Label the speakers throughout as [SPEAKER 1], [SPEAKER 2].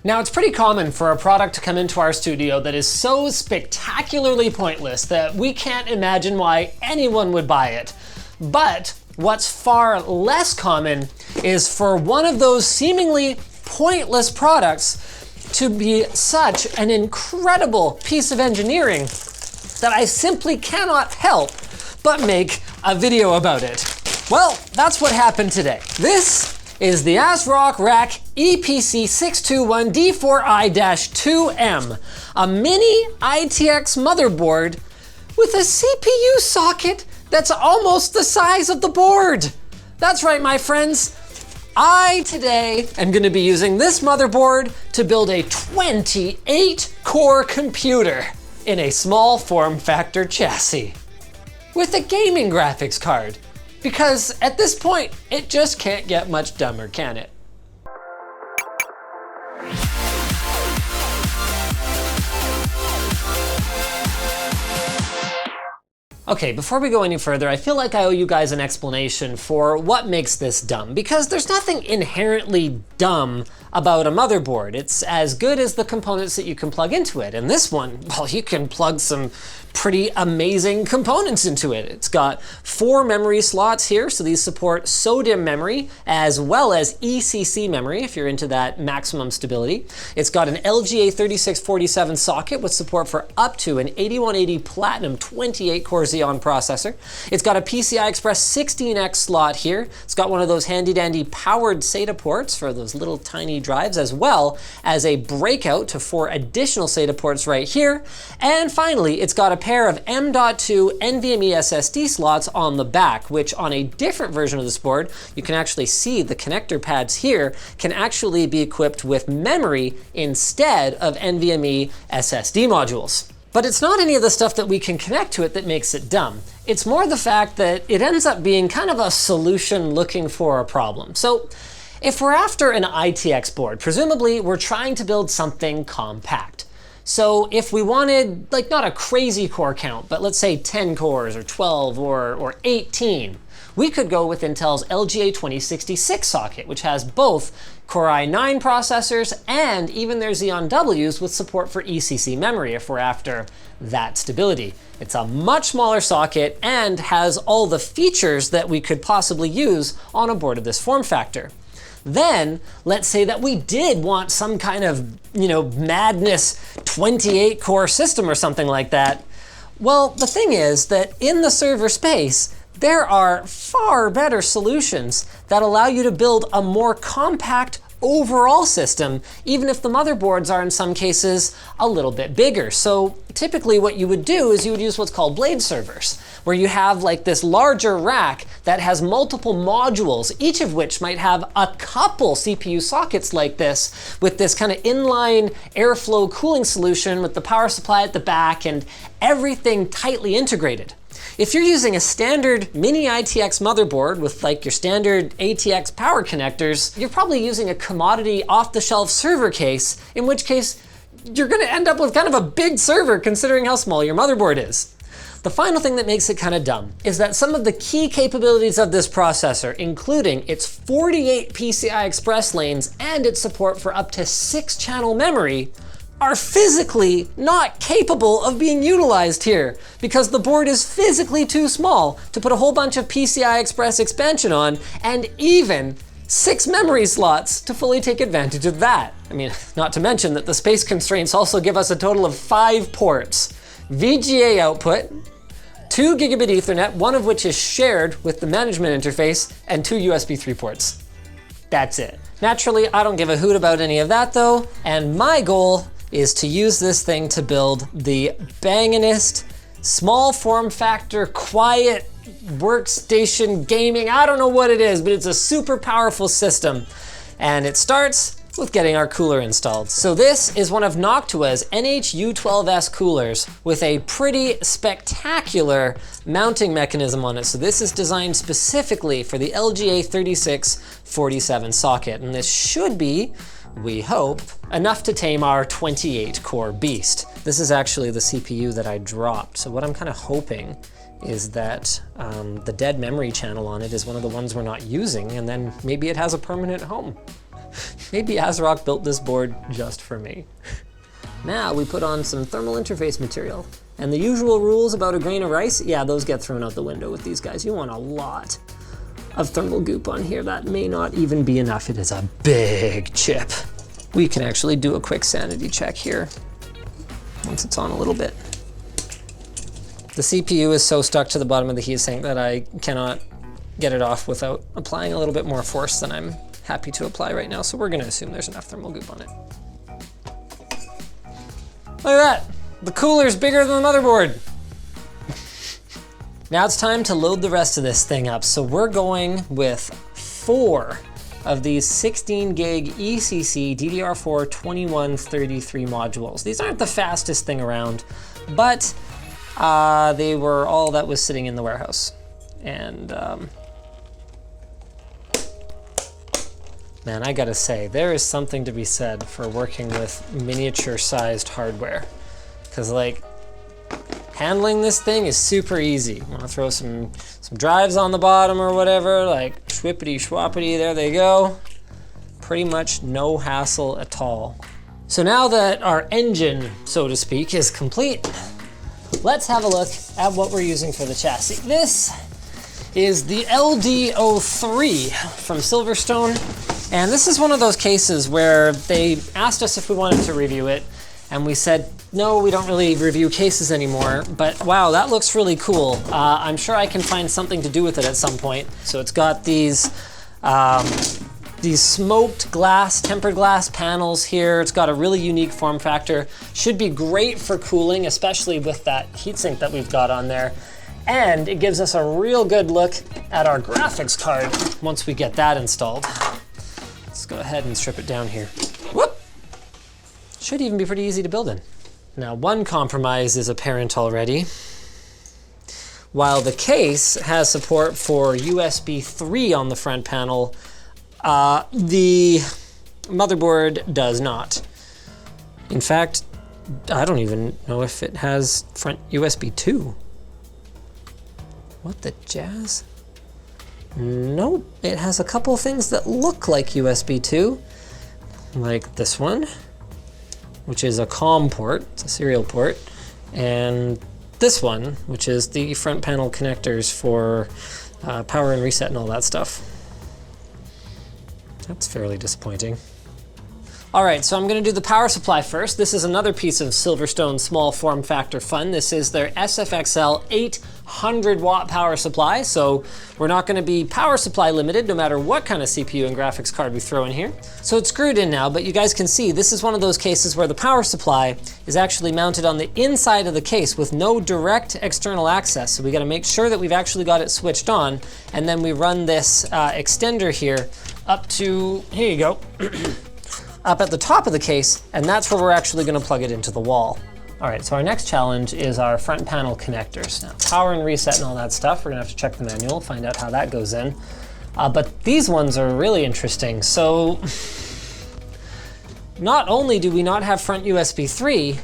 [SPEAKER 1] Now, it's pretty common for a product to come into our studio that is so spectacularly pointless that we can't imagine why anyone would buy it. But what's far less common is for one of those seemingly pointless products to be such an incredible piece of engineering that I simply cannot help but make a video about it. Well, that's what happened today. This is the Asrock Rack EPC621D4I-2M, a mini ITX motherboard with a CPU socket that's almost the size of the board. That's right, my friends. I today am going to be using this motherboard to build a 28-core computer in a small form factor chassis with a gaming graphics card. Because at this point, it just can't get much dumber, can it? Okay, before we go any further, I feel like I owe you guys an explanation for what makes this dumb, because there's nothing inherently dumb about a motherboard. It's as good as the components that you can plug into it. And this one, well, you can plug some pretty amazing components into it. It's got 4 memory slots here, so these support SODIMM memory as well as ECC memory if you're into that maximum stability. It's got an LGA3647 socket with support for up to an 8180 Platinum 28-core Xeon processor. It's got a PCI Express 16X slot here. It's got one of those handy-dandy powered SATA ports for those little tiny drives, as well as a breakout to 4 additional SATA ports right here. And finally, it's got a pair of M.2 NVMe SSD slots on the back, which on a different version of this board, you can actually see the connector pads here can actually be equipped with memory instead of NVMe SSD modules. But it's not any of the stuff that we can connect to it that makes it dumb. It's more the fact that it ends up being kind of a solution looking for a problem. So if we're after an ITX board, presumably we're trying to build something compact. So if we wanted, like, not a crazy core count, but let's say 10 cores or 12 or 18, we could go with Intel's LGA2066 socket, which has both Core i9 processors and even their Xeon Ws with support for ECC memory if we're after that stability. It's a much smaller socket and has all the features that we could possibly use on a board of this form factor. Then, let's say that we did want some kind of, madness 28-core system or something like that. Well, the thing is that in the server space, there are far better solutions that allow you to build a more compact overall system, even if the motherboards are in some cases a little bit bigger. So typically what you would do is you would use what's called blade servers, where you have like this larger rack that has multiple modules, each of which might have a couple CPU sockets like this, with this kind of inline airflow cooling solution with the power supply at the back and everything tightly integrated. If you're using a standard mini ITX motherboard with like your standard ATX power connectors, you're probably using a commodity off-the-shelf server case, in which case you're gonna end up with kind of a big server considering how small your motherboard is. The final thing that makes it kind of dumb is that some of the key capabilities of this processor, including its 48 PCI Express lanes and its support for up to 6-channel memory, are physically not capable of being utilized here because the board is physically too small to put a whole bunch of PCI Express expansion on, and even 6 memory slots to fully take advantage of that. I mean, not to mention that the space constraints also give us a total of 5 ports. VGA output, 2 gigabit Ethernet, one of which is shared with the management interface, and 2 USB 3 ports. That's it. Naturally, I don't give a hoot about any of that though, and my goal is to use this thing to build the bangingest, small form factor, quiet workstation gaming, I don't know what it is, but it's a super powerful system. And it starts with getting our cooler installed. So this is one of Noctua's NH-U12S coolers with a pretty spectacular mounting mechanism on it. So this is designed specifically for the LGA3647 socket. And this should be, we hope, enough to tame our 28-core beast. This is actually the CPU that I dropped. So what I'm kind of hoping is that the dead memory channel on it is one of the ones we're not using, and then maybe it has a permanent home. Maybe Asrock built this board just for me. Now we put on some thermal interface material. And the usual rules about a grain of rice, yeah, those get thrown out the window with these guys. You want a lot of thermal goop on here. That may not even be enough. It is a big chip. We can actually do a quick sanity check here once it's on a little bit. The CPU is so stuck to the bottom of the heatsink that I cannot get it off without applying a little bit more force than I'm happy to apply right now. So we're gonna assume there's enough thermal goop on it. Look at that. The cooler's bigger than the motherboard. Now it's time to load the rest of this thing up. So we're going with 4 of these 16 gig ECC DDR4 2133 modules. These aren't the fastest thing around, but they were all that was sitting in the warehouse. And man, I gotta say, there is something to be said for working with miniature sized hardware. Cause like, handling this thing is super easy. I'm gonna throw some drives on the bottom or whatever, like schwippity schwappity, there they go. Pretty much no hassle at all. So now that our engine, so to speak, is complete, let's have a look at what we're using for the chassis. This is the LD03 from Silverstone. And this is one of those cases where they asked us if we wanted to review it, and we said, no, we don't really review cases anymore, but wow, that looks really cool. I'm sure I can find something to do with it at some point. So it's got these smoked glass, tempered glass panels here. It's got a really unique form factor. Should be great for cooling, especially with that heatsink that we've got on there. And it gives us a real good look at our graphics card once we get that installed. Let's go ahead and strip it down here. Whoop! Should even be pretty easy to build in. Now, one compromise is apparent already. While the case has support for USB 3 on the front panel, the motherboard does not. In fact, I don't even know if it has front USB 2. What the jazz? Nope, it has a couple things that look like USB 2, like this one, which is a COM port, it's a serial port, and this one, which is the front panel connectors for power and reset and all that stuff. That's fairly disappointing. All right, so I'm gonna do the power supply first. This is another piece of Silverstone small form factor fun. This is their SFXL 800 watt power supply. So we're not gonna be power supply limited no matter what kind of CPU and graphics card we throw in here. So it's screwed in now, but you guys can see this is one of those cases where the power supply is actually mounted on the inside of the case with no direct external access. So we gotta make sure that we've actually got it switched on, and then we run this extender here up to, here you go, up at the top of the case, and that's where we're actually gonna plug it into the wall. All right, so our next challenge is our front panel connectors. Now, power and reset and all that stuff, we're gonna have to check the manual, find out how that goes in. But these ones are really interesting. So, not only do we not have front USB 3,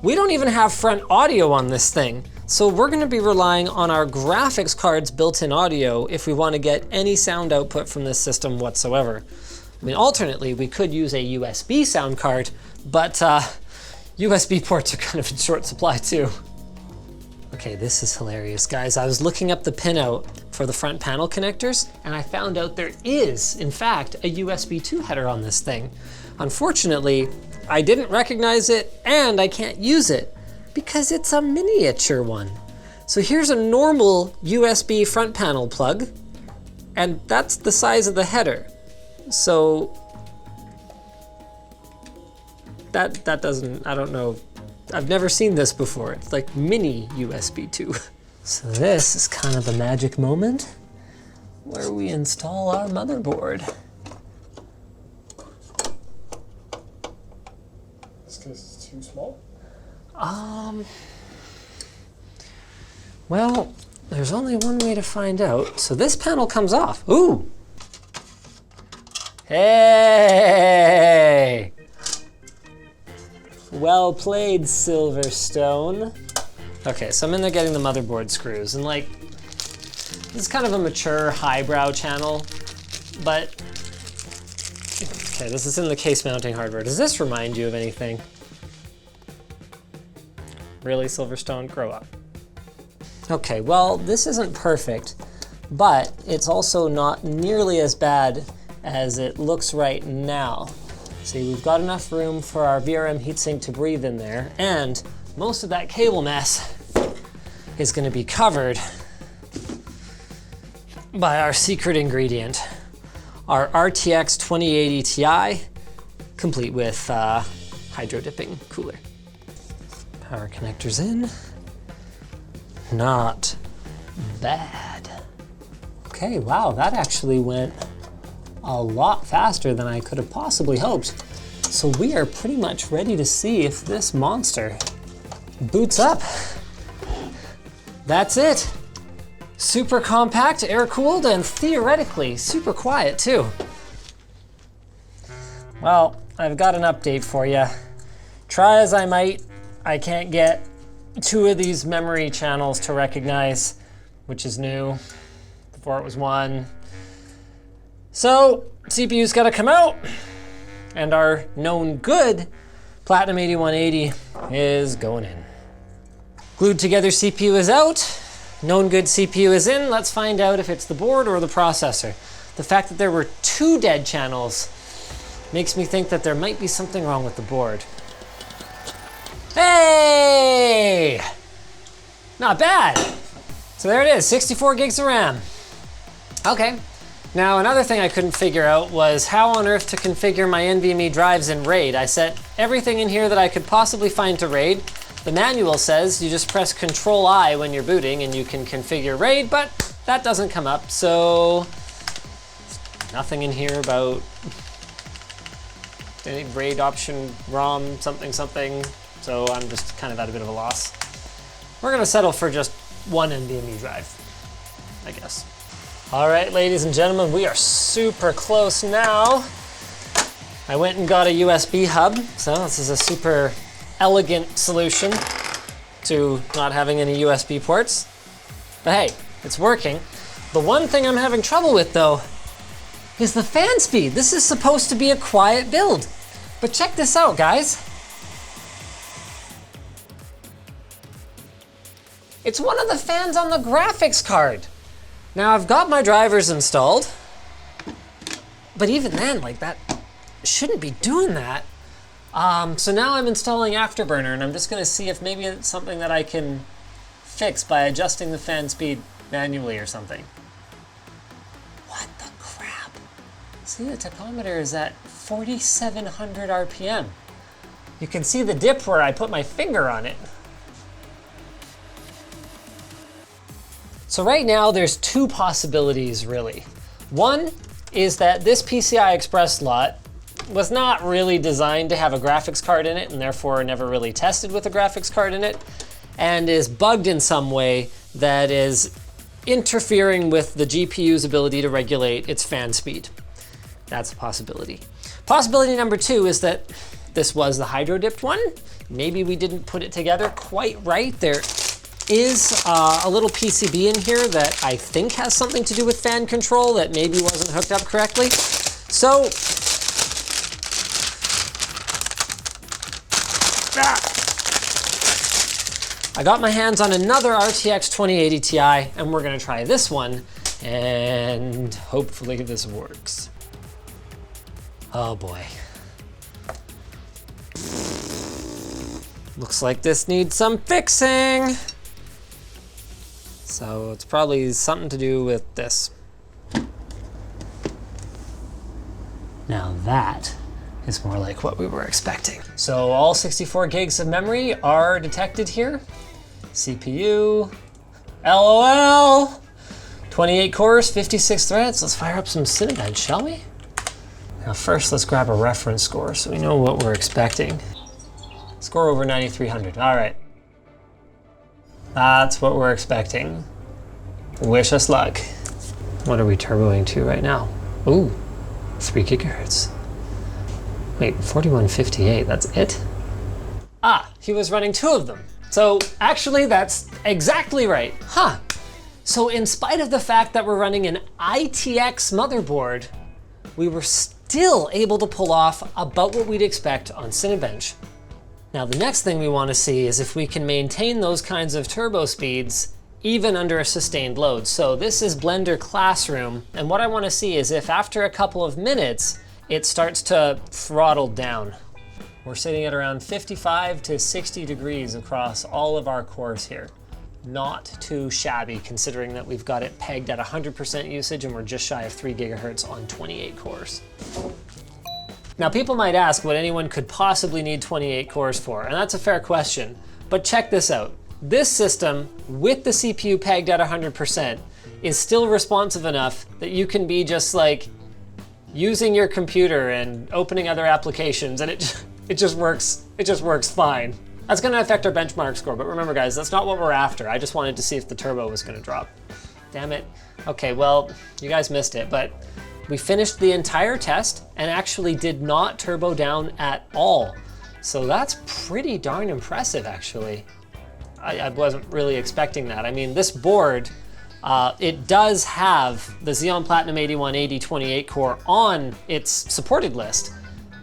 [SPEAKER 1] we don't even have front audio on this thing. So we're gonna be relying on our graphics card's built-in audio if we wanna get any sound output from this system whatsoever. I mean, alternately, we could use a USB sound card, but USB ports are kind of in short supply too. Okay, this is hilarious, guys. I was looking up the pinout for the front panel connectors, and I found out there is, in fact, a USB 2 header on this thing. Unfortunately, I didn't recognize it, and I can't use it because it's a miniature one. So here's a normal USB front panel plug, and that's the size of the header. So that doesn't, I don't know, I've never seen this before. It's like mini USB 2. So this is kind of a magic moment where we install our motherboard.
[SPEAKER 2] This case is too small?
[SPEAKER 1] Well, there's only one way to find out. So this panel comes off. Ooh! Hey! Well played, Silverstone. Okay, so I'm in there getting the motherboard screws, and like, this is kind of a mature highbrow channel, but, Okay, this is in the case mounting hardware. Does this remind you of anything? Really, Silverstone, grow up. Okay, well, this isn't perfect, but it's also not nearly as bad as it looks right now. See, we've got enough room for our VRM heatsink to breathe in there, and most of that cable mess is going to be covered by our secret ingredient, our RTX 2080 Ti, complete with hydro dipping cooler. Power connectors in. Not bad. Okay, wow, that actually went a lot faster than I could have possibly hoped. So we are pretty much ready to see if this monster boots up. That's it. Super compact, air-cooled, and theoretically super quiet too. Well, I've got an update for you. Try as I might, I can't get 2 of these memory channels to recognize, which is new. Before it was 1. So, CPU's gotta come out, and our known good Platinum 8180 is going in. Glued together CPU is out, known good CPU is in. Let's find out if it's the board or the processor. The fact that there were 2 dead channels makes me think that there might be something wrong with the board. Hey! Not bad. So there it is, 64 gigs of RAM. Okay. Now another thing I couldn't figure out was how on earth to configure my NVMe drives in RAID. I set everything in here that I could possibly find to RAID. The manual says you just press Control-I when you're booting and you can configure RAID, but that doesn't come up, so nothing in here about any RAID option, ROM, something, so I'm just kind of at a bit of a loss. We're gonna settle for just 1 NVMe drive, I guess. All right, ladies and gentlemen, we are super close now. I went and got a USB hub, so this is a super elegant solution to not having any USB ports. But hey, it's working. The one thing I'm having trouble with though is the fan speed. This is supposed to be a quiet build. But check this out, guys. It's one of the fans on the graphics card. Now I've got my drivers installed, but even then, like that shouldn't be doing that. So now I'm installing Afterburner, and I'm just gonna see if maybe it's something that I can fix by adjusting the fan speed manually or something. What the crap? See, the tachometer is at 4,700 RPM. You can see the dip where I put my finger on it. So right now there's 2 possibilities really. One is that this PCI Express slot was not really designed to have a graphics card in it and therefore never really tested with a graphics card in it and is bugged in some way that is interfering with the GPU's ability to regulate its fan speed. That's a possibility. Possibility number 2 is that this was the hydro dipped one. Maybe we didn't put it together quite right. There is a little PCB in here that I think has something to do with fan control that maybe wasn't hooked up correctly. So, I got my hands on another RTX 2080 Ti and we're gonna try this one and hopefully this works. Oh boy. Looks like this needs some fixing. So it's probably something to do with this. Now that is more like what we were expecting. So all 64 gigs of memory are detected here. CPU, LOL, 28 cores, 56 threads. Let's fire up some Cinnamon, shall we? Now first, let's grab a reference score so we know what we're expecting. Score over 9,300, all right. That's what we're expecting. Wish us luck. What are we turboing to right now? Ooh, 3 gigahertz. Wait, 4158, that's it? Ah, he was running 2 of them. So actually that's exactly right. Huh. So in spite of the fact that we're running an ITX motherboard, we were still still able to pull off about what we'd expect on Cinebench. Now the next thing we want to see is if we can maintain those kinds of turbo speeds even under a sustained load. So this is Blender Classroom, and what I want to see is if after a couple of minutes it starts to throttle down. We're sitting at around 55 to 60 degrees across all of our cores here. Not too shabby considering that we've got it pegged at 100% usage and we're just shy of 3 gigahertz on 28 cores. Now people might ask what anyone could possibly need 28 cores for, and that's a fair question, but check this out. This system, with the CPU pegged at 100%, is still responsive enough that you can be just like using your computer and opening other applications, and it just works fine. That's gonna affect our benchmark score, but remember guys, that's not what we're after. I just wanted to see if the turbo was gonna drop. Damn it. Okay, well, you guys missed it, but we finished the entire test and actually did not turbo down at all. So that's pretty darn impressive, actually. I wasn't really expecting that. I mean, this board, it does have the Xeon Platinum 8180 28 core on its supported list,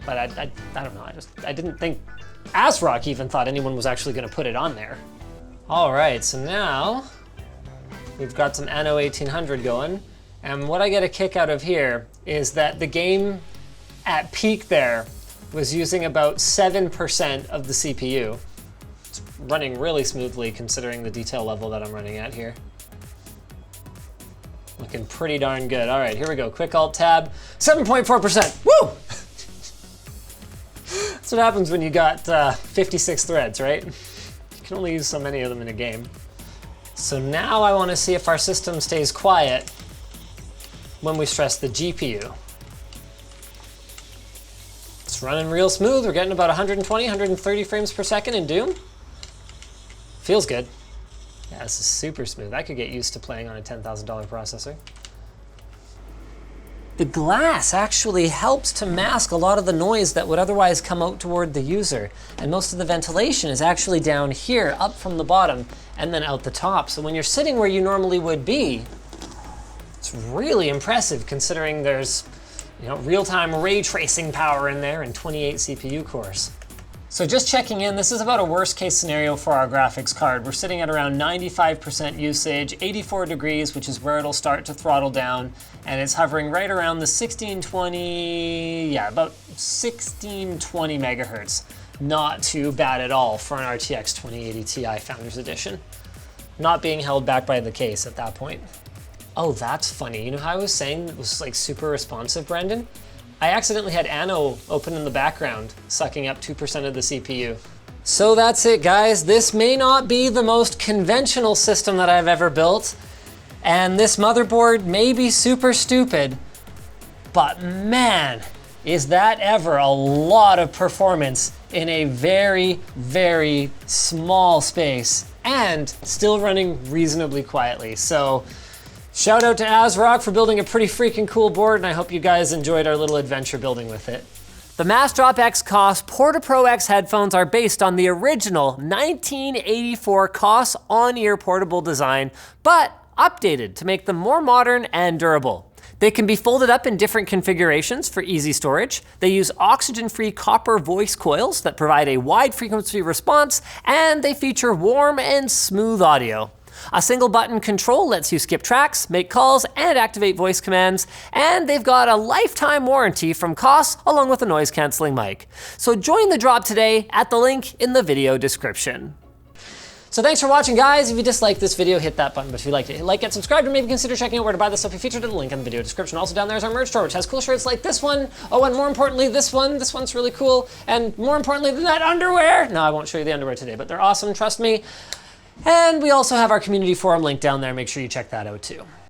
[SPEAKER 1] but I don't know, I didn't think Asrock even thought anyone was actually gonna put it on there. All right, so now we've got some Anno 1800 going, and what I get a kick out of here is that the game at peak there was using about 7% of the CPU. It's running really smoothly considering the detail level that I'm running at here. Looking pretty darn good. All right, here we go, quick Alt Tab, 7.4%, woo! That's what happens when you got 56 threads, right? You can only use so many of them in a game. So now I want to see if our system stays quiet when we stress the GPU. It's running real smooth. We're getting about 120, 130 frames per second in Doom. Feels good. Yeah, this is super smooth. I could get used to playing on a $10,000 processor. The glass actually helps to mask a lot of the noise that would otherwise come out toward the user. And most of the ventilation is actually down here, up from the bottom, and then out the top. So when you're sitting where you normally would be, it's really impressive considering there's, you know, real-time ray tracing power in there and 28 CPU cores. So just checking in, this is about a worst case scenario for our graphics card. We're sitting at around 95% usage, 84 degrees, which is where it'll start to throttle down, and it's hovering right around the 1620, yeah, about 1620 megahertz. Not too bad at all for an RTX 2080 Ti Founders Edition. Not being held back by the case at that point. Oh, that's funny. You know how I was saying it was like super responsive, Brendan? I accidentally had Anno open in the background, sucking up 2% of the CPU. So that's it, guys. This may not be the most conventional system that I've ever built, and this motherboard may be super stupid, but man, is that ever a lot of performance in a very, very small space, and still running reasonably quietly. So shout out to Asrock for building a pretty freaking cool board, and I hope you guys enjoyed our little adventure building with it. The Massdrop X COS Porta-Pro X headphones are based on the original 1984 COS on-ear portable design, but updated to make them more modern and durable. They can be folded up in different configurations for easy storage. They use oxygen-free copper voice coils that provide a wide frequency response, and they feature warm and smooth audio. A single button control lets you skip tracks, make calls, and activate voice commands, and they've got a lifetime warranty from COS along with a noise cancelling mic. So join the drop today at the link in the video description. So thanks for watching, guys. If you disliked this video, hit that button. But if you liked it, hit like it, subscribe, and maybe consider checking out where to buy the stuff we featured in the link in the video description. Also down there is our merch store, which has cool shirts like this one. Oh, and more importantly, this one. This one's really cool. And more importantly than that, underwear. No, I won't show you the underwear today, but they're awesome, trust me. And we also have our community forum link down there. Make sure you check that out too.